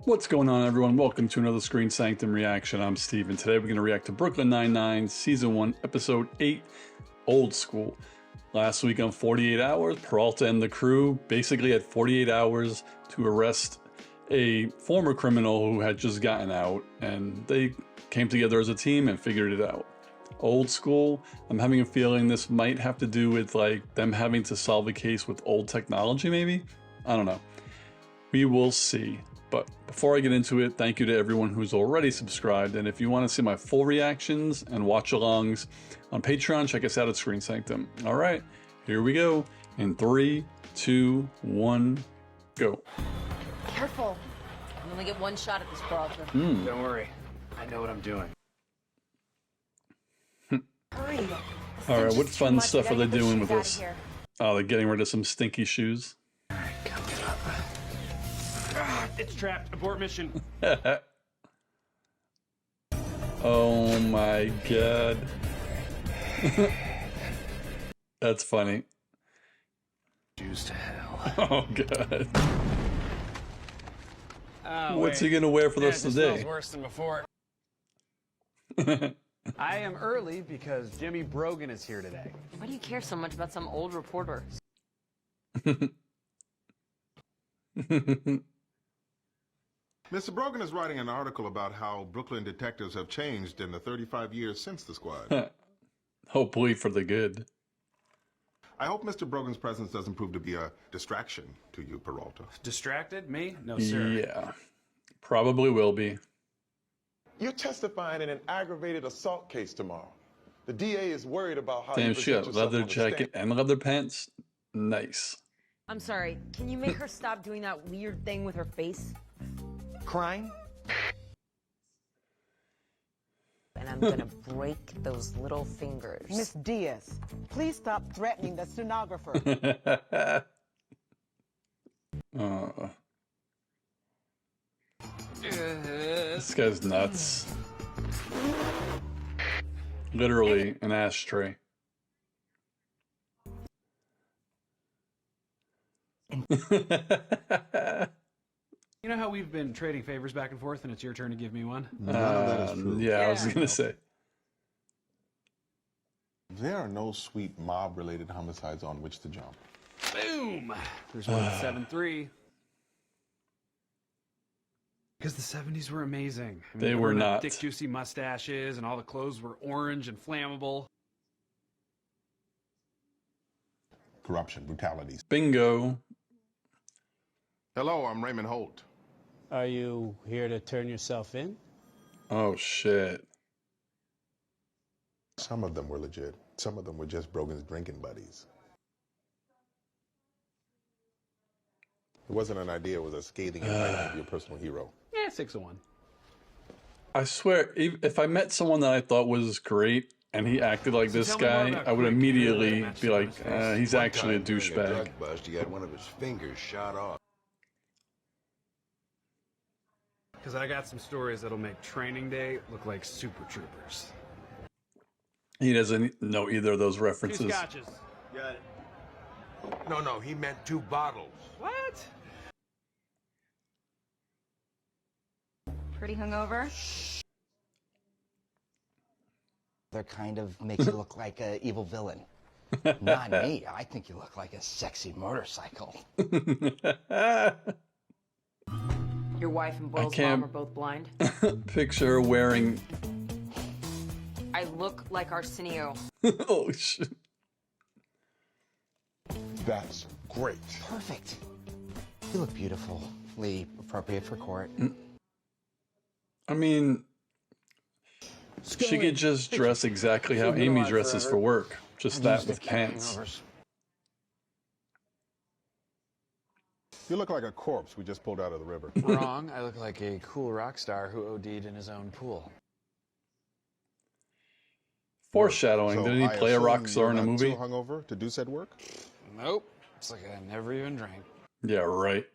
What's going on, everyone? Welcome to another Screen Sanctum reaction. I'm Steve, and today we're going to react to Brooklyn Nine-Nine Season 1, Episode 8, Old School. Last week on 48 Hours, Peralta and the crew basically had 48 hours to arrest a former criminal who had just gotten out, and they came together as a team and figured it out. Old School, I'm having a feeling this might have to do with like them having to solve a case with old technology, maybe? I don't know. We will see. But before I get into it, thank you to everyone who's already subscribed. And if you want to see my full reactions and watch-alongs on Patreon, check us out at Screen Sanctum. All right, here we go. In 3, 2, 1, go. Careful. You only get one shot at this, Peralta. Don't worry. I know what I'm doing. Hurry. All right, what fun stuff are they doing with this? Oh, they're getting rid of some stinky shoes. All right, come get up. It's trapped. Abort mission. Oh my god. That's funny. Shoes to hell. Oh god. Oh, what's he gonna wear for the rest of the day? Smells worse than before. I am early because Jimmy Brogan is here today. Why do you care so much about some old reporter? Mr. Brogan is writing an article about how Brooklyn detectives have changed in the 35 years since the squad. Hopefully for the good. I hope Mr. Brogan's presence doesn't prove to be a distraction to you, Peralta. Distracted? Me? No, sir. Yeah, probably will be. You're testifying in an aggravated assault case tomorrow. The DA is worried about how Damn, you she present got yourself leather on the jacket stand. and leather pants. Nice. I'm sorry. Can you make her stop doing that weird thing with her face? Crying? And I'm gonna break those little fingers. Miss Diaz, please stop threatening the stenographer. This guy's nuts. Literally an ashtray. You know how we've been trading favors back and forth and it's your turn to give me one? Yeah, I was gonna say. There are no sweet mob-related homicides on which to jump. Boom! There's one at 7-3. Because the 70s were amazing. I mean, They were not. Thick, juicy mustaches and all the clothes were orange and flammable. Corruption, brutalities. Bingo. Hello, I'm Raymond Holt. Are you here to turn yourself in? Oh shit. Some of them were legit. Some of them were just Brogan's drinking buddies. It wasn't an idea, it was a scathing indictment of your personal hero. Yeah, 6-1. I swear, if I met someone that I thought was great and he acted like this tell me more guy, about I would Quick. immediately Match be like, on his face. he's actually a douchebag. Drug bust, he had one of his fingers shot off. Because I got some stories that'll make training day look like Super Troopers. He doesn't know either of those 2 references. scotches. Got it. No, he meant 2 bottles. What? Pretty hungover? They're kind of makes you look like an evil villain. Not me. I think you look like a sexy motorcycle. Your wife and Boyle's can't- mom are both blind. Picture her wearing. I look like Arsenio. Oh shit. That's great. Perfect. You look beautifully appropriate for court. I mean, she could just dress exactly how Amy dresses for work. Just that with pants. You look like a corpse we just pulled out of the river. Wrong. I look like a cool rock star who OD'd in his own pool. Foreshadowing. So Didn't he I play a rock assume star in a you're not movie? too hungover to do said work? Nope. It's like I never even drank. Yeah, right.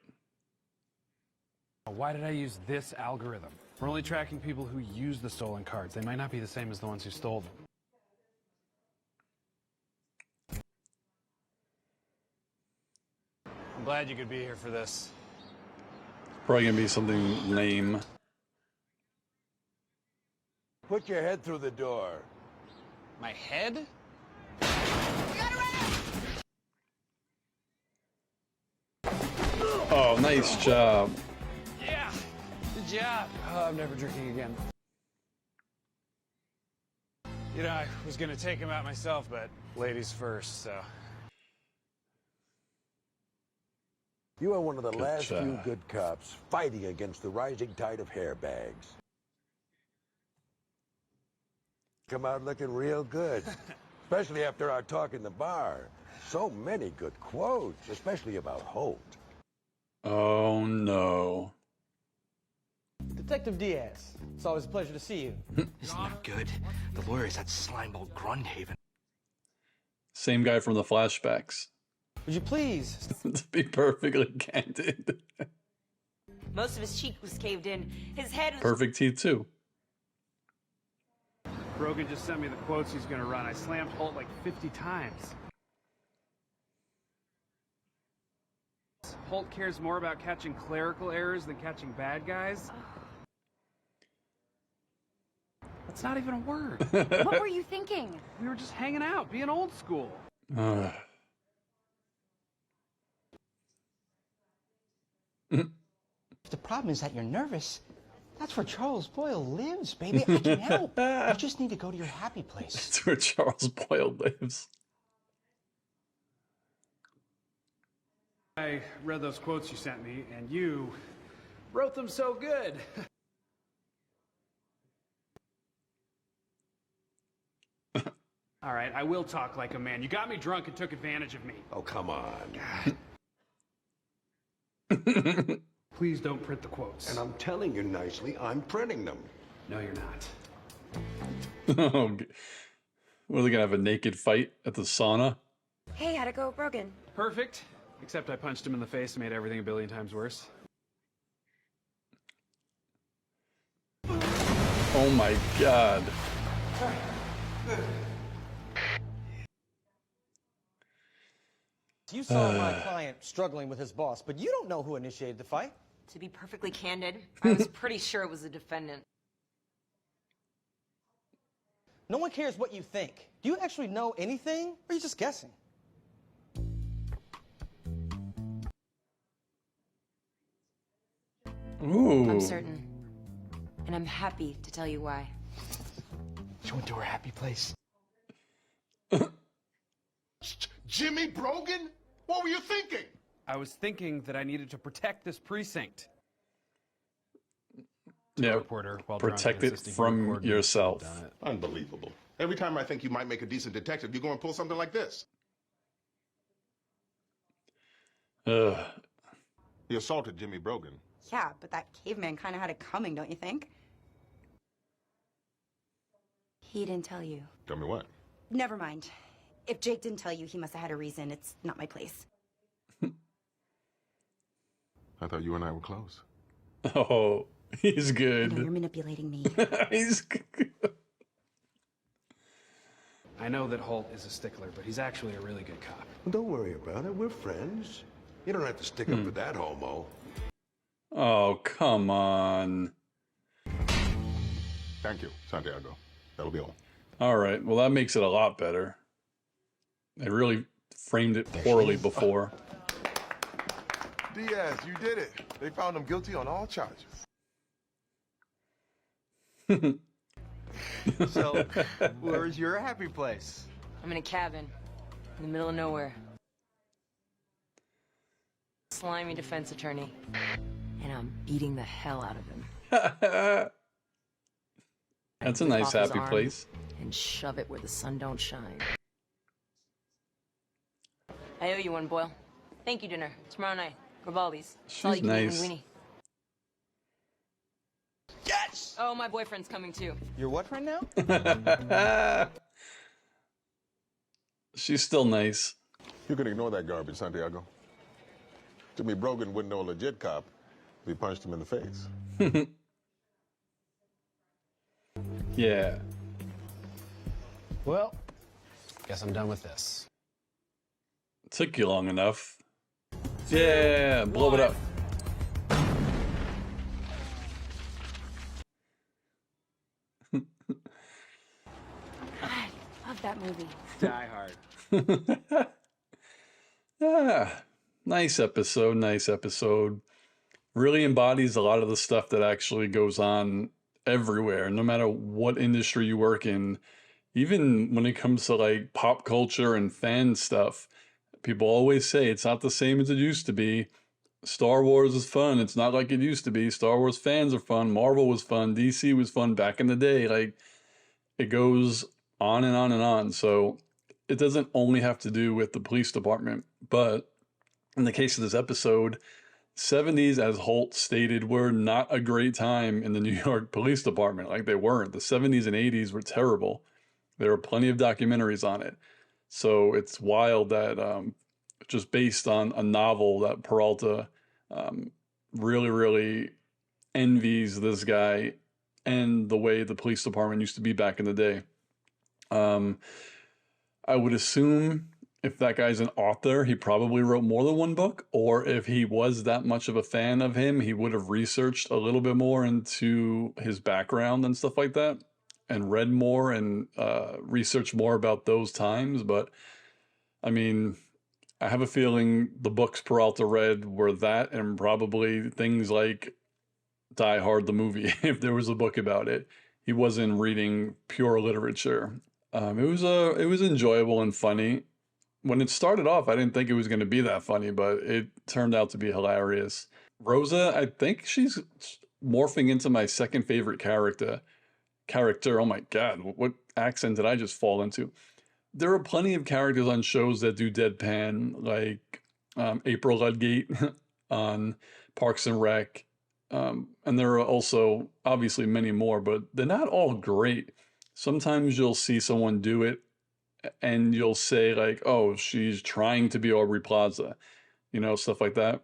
Why did I use this algorithm? We're only tracking people who use the stolen cards. They might not be the same as the ones who stole them. I'm glad you could be here for this. Probably gonna be something lame. Put your head through the door. My head? Oh, nice job. Yeah. Good job. Oh, I'm never drinking again. You know, I was gonna take him out myself, but ladies first, so. You are one of the Good last few job. good cops fighting against the rising tide of hairbags. Come out looking real good, especially after our talk in the bar. So many good quotes, especially about Holt. Oh no. Detective Diaz, it's always a pleasure to see you. Isn't that good? The lawyer's at Slimeball Grundhaven. Same guy from the flashbacks. Would you please? To be perfectly candid. Most of his cheek was caved in. His head was... Perfect teeth too. Brogan just sent me the quotes he's gonna run. I slammed Holt like 50 times. Holt cares more about catching clerical errors than catching bad guys. That's not even a word. What were you thinking? We were just hanging out, being old school. The problem is that you're nervous. That's where Charles Boyle lives, baby. I can help. You just need to go to your happy place. That's where Charles Boyle lives. I read those quotes you sent me, and you wrote them so good. All right, I will talk like a man. You got me drunk and took advantage of me. Oh, come on. Please don't print the quotes. And I'm telling you nicely, I'm printing them. No, you're not. Oh, what are they gonna have, a naked fight at the sauna? Hey, how'd it go, Brogan? Perfect. Except I punched him in the face and made everything a billion times worse. Oh my god. You saw my client struggling with his boss, but you don't know who initiated the fight. To be perfectly candid, I was pretty sure it was the defendant. No one cares what you think. Do you actually know anything, or are you just guessing? Ooh. I'm certain. And I'm happy to tell you why. She went to her happy place. Jimmy Brogan? What were you thinking? I was thinking that I needed to protect this precinct. Yeah, Reporter, while drunk protect and it insisting he from recorded me. yourself. Done it. Unbelievable. Every time I think you might make a decent detective, you go and pull something like this. Ugh. He assaulted Jimmy Brogan. Yeah, but that caveman kind of had it coming, don't you think? He didn't tell you. Tell me what? Never mind. If Jake didn't tell you, he must have had a reason. It's not my place. I thought you and I were close. Oh, he's No, good. you're manipulating me. He's good. I know that Holt is a stickler, but he's actually a really good cop. Don't worry about it. We're friends. You don't have to stick up for that homo. Oh, come on. Thank you, Santiago. That'll be all. All right, well, that makes it a lot better. They really framed it poorly before. Diaz, you did it. They found him guilty on all charges. So, where's your happy place? I'm in a cabin in the middle of nowhere. Slimy defense attorney. And I'm beating the hell out of him. That's a nice Off his happy arm place. And shove it where the sun don't shine. I owe you one, Boyle. Thank you dinner. Tomorrow night. Gribaldi's. It's all She's you can eat nice. in Weenie. Yes! Oh, my boyfriend's coming too. You're what right now? She's still nice. You can ignore that garbage, Santiago. Jimmy Brogan wouldn't know a legit cop if he punched him in the face. Yeah. Well, guess I'm done with this. Took you long enough. Yeah, blow it up. God, love that movie. Die Hard. Nice episode, nice episode. Really embodies a lot of the stuff that actually goes on everywhere, no matter what industry you work in. Even when it comes to like pop culture and fan stuff, people always say it's not the same as it used to be. Star Wars is fun. It's not like it used to be. Star Wars fans are fun. Marvel was fun. DC was fun back in the day. Like, it goes on and on and on. So it doesn't only have to do with the police department. But in the case of this episode, 70s, as Holt stated, were not a great time in the New York Police Department. Like, they weren't. The 70s and 80s were terrible. There were plenty of documentaries on it. So it's wild that just based on a novel that Peralta really, really envies this guy and the way the police department used to be back in the day. I would assume if that guy's an author, he probably wrote more than one book, or if he was that much of a fan of him, he would have researched a little bit more into his background and stuff like that, and read more and researched more about those times. But I mean, I have a feeling the books Peralta read were that, and probably things like Die Hard the movie, if there was a book about it. He wasn't reading pure literature. It was enjoyable and funny. When it started off, I didn't think it was going to be that funny, but it turned out to be hilarious. Rosa, I think she's morphing into my second favorite character. Oh my God, what accent did I just fall into? There are plenty of characters on shows that do deadpan, like April Ludgate on Parks and Rec. And there are also obviously many more, but they're not all great. Sometimes you'll see someone do it and you'll say like, oh, she's trying to be Aubrey Plaza, stuff like that.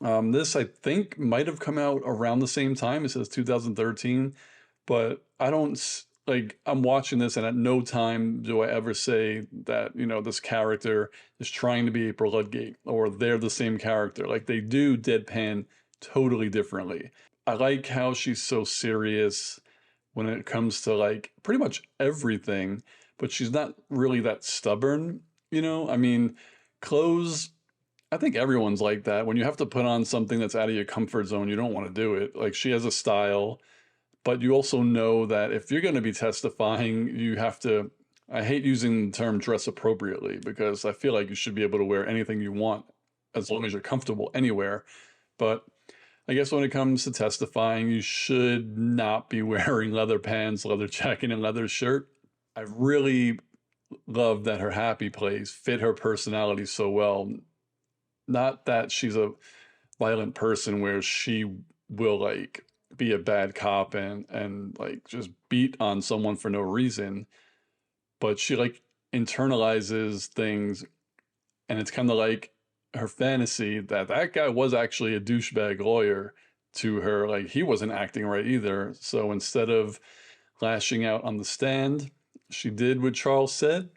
This, I think, might have come out around the same time. It says 2013, but I'm watching this and at no time do I ever say that, this character is trying to be April Ludgate or they're the same character. Like, they do deadpan totally differently. I like how she's so serious when it comes to like pretty much everything, but she's not really that stubborn, I mean, clothes, I think everyone's like that. When you have to put on something that's out of your comfort zone, you don't want to do it. Like, she has a style, but you also know that if you're going to be testifying, you have to, I hate using the term dress appropriately, because I feel like you should be able to wear anything you want as long as you're comfortable anywhere. But I guess when it comes to testifying, you should not be wearing leather pants, leather jacket, and leather shirt. I really love that her happy place fit her personality so well. Not that she's a violent person where she will like be a bad cop and like just beat on someone for no reason, but she like internalizes things, and it's kind of like her fantasy that that guy was actually a douchebag lawyer to her. Like, he wasn't acting right either. So instead of lashing out on the stand, she did what Charles said,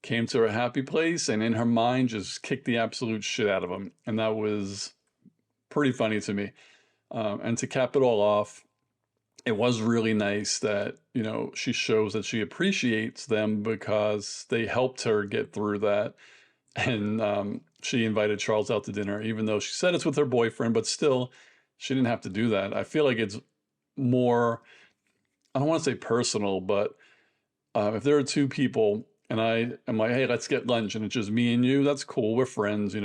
came to her happy place, and in her mind just kicked the absolute shit out of him. And that was pretty funny to me. And to cap it all off, it was really nice that, she shows that she appreciates them because they helped her get through that. And she invited Charles out to dinner, even though she said it's with her boyfriend, but still, she didn't have to do that. I feel like it's more, I don't want to say personal, but if there are two people and I am like, hey, let's get lunch, and it's just me and you, that's cool, we're friends,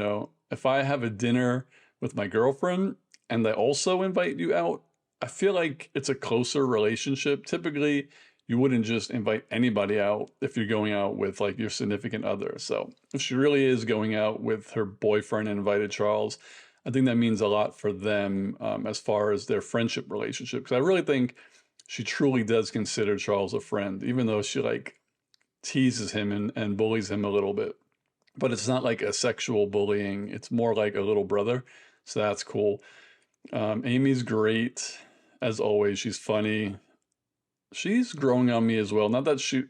If I have a dinner with my girlfriend and they also invite you out, I feel like it's a closer relationship. Typically, you wouldn't just invite anybody out if you're going out with like your significant other. So if she really is going out with her boyfriend and invited Charles, I think that means a lot for them as far as their friendship relationship. Because I really think she truly does consider Charles a friend, even though she like teases him and bullies him a little bit. But it's not like a sexual bullying. It's more like a little brother. So that's cool. Amy's great, as always. She's funny. She's growing on me as well. Not that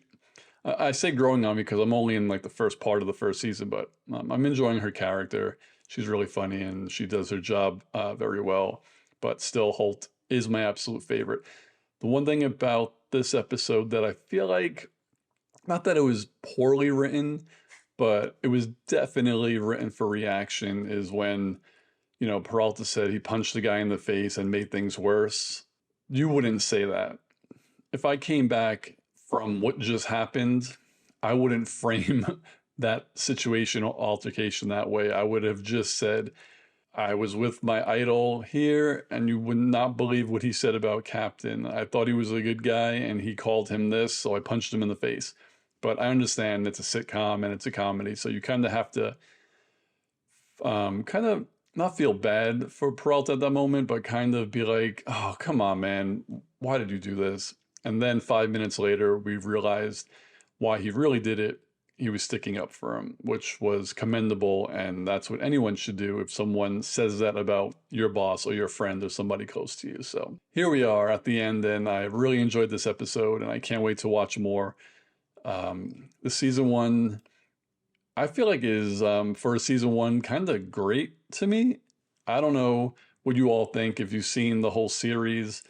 I say growing on me because I'm only in like the first part of the first season, but I'm enjoying her character. She's really funny and she does her job very well. But still, Holt is my absolute favorite. The one thing about this episode that I feel like, not that it was poorly written, but it was definitely written for reaction, is when, you know, Peralta said he punched the guy in the face and made things worse. You wouldn't say that. If I came back from what just happened, I wouldn't frame that situation or altercation that way. I would have just said, I was with my idol here, and you would not believe what he said about Captain. I thought he was a good guy, and he called him this, so I punched him in the face. But I understand it's a sitcom and it's a comedy, so you kind of have to kind of not feel bad for Peralta at that moment, but kind of be like, oh, come on, man. Why did you do this? And then 5 minutes later, we realized why he really did it. He was sticking up for him, which was commendable, and that's what anyone should do if someone says that about your boss or your friend or somebody close to you. So here we are at the end, and I really enjoyed this episode, and I can't wait to watch more. The season one, I feel like is, for a season one, kind of great to me. I don't know what you all think if you've seen the whole series.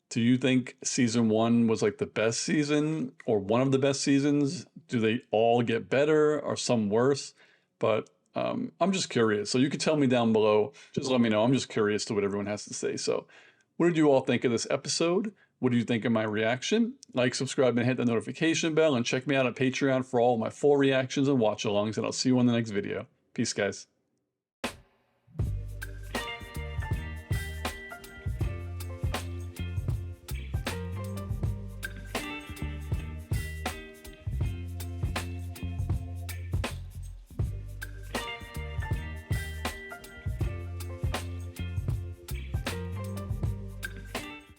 Do you think season one was like the best season or one of the best seasons? Do they all get better or some worse? But I'm just curious. So you could tell me down below. Just let me know. I'm just curious to what everyone has to say. So what did you all think of this episode? What do you think of my reaction? Like, subscribe, and hit the notification bell. And check me out on Patreon for all my full reactions and watch-alongs. And I'll see you on the next video. Peace, guys.